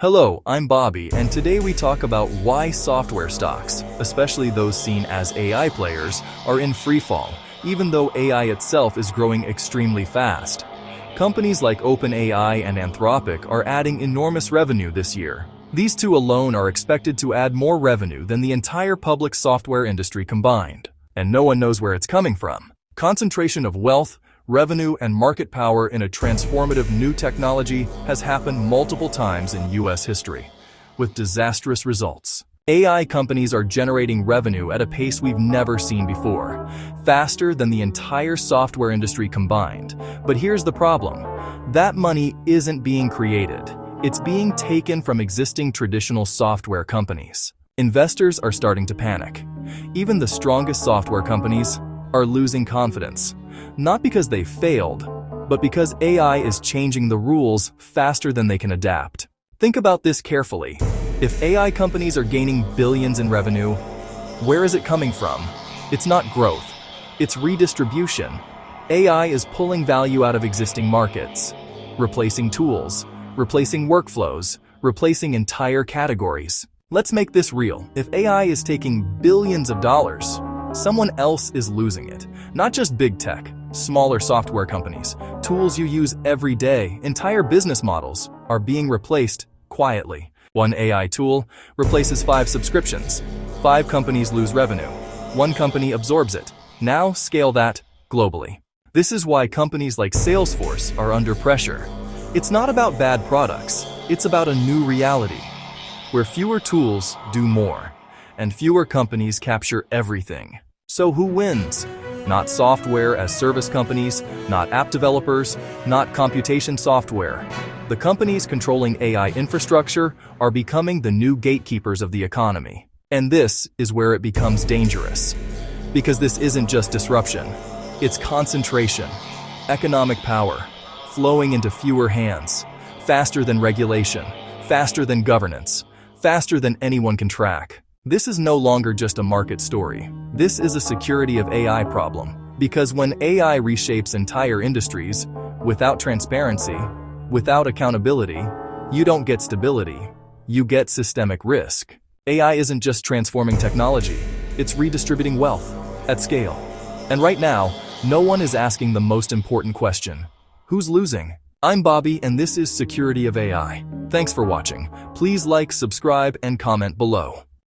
Hello, I'm Bobby, and today we talk about why software stocks, especially those seen as AI players, are in freefall, even though AI itself is growing extremely fast. Companies like OpenAI and Anthropic are adding enormous revenue this year. These two alone are expected to add more revenue than the entire public software industry combined. And no one knows where it's coming from. Concentration of wealth, revenue, and market power in a transformative new technology has happened multiple times in U.S. history, with disastrous results. AI companies are generating revenue at a pace we've never seen before, faster than the entire software industry combined. But here's the problem. That money isn't being created. It's being taken from existing traditional software companies. Investors are starting to panic. Even the strongest software companies are losing confidence. Not because they failed, but because AI is changing the rules faster than they can adapt. Think about this carefully. If AI companies are gaining billions in revenue, where is it coming from? It's not growth, it's redistribution. AI is pulling value out of existing markets, replacing tools, replacing workflows, replacing entire categories. Let's make this real. If AI is taking billions of dollars, someone else is losing it. Not just big tech, smaller software companies, tools you use every day, entire business models are being replaced quietly. One AI tool replaces 5 subscriptions. 5 companies lose revenue. 1 company absorbs it. Now scale that globally. This is why companies like Salesforce are under pressure. It's not about bad products. It's about a new reality, where fewer tools do more, and fewer companies capture everything. So who wins? Not software as service companies, not app developers, not computation software. The companies controlling AI infrastructure are becoming the new gatekeepers of the economy. And this is where it becomes dangerous. Because this isn't just disruption, it's concentration, economic power, flowing into fewer hands, faster than regulation, faster than governance, faster than anyone can track. This is no longer just a market story. This is a security of AI problem. Because when AI reshapes entire industries, without transparency, without accountability, you don't get stability, you get systemic risk. AI isn't just transforming technology, it's redistributing wealth at scale. And right now, no one is asking the most important question. Who's losing? I'm Bobby, and this is Security of AI. Thanks for watching. Please like, subscribe, and comment below.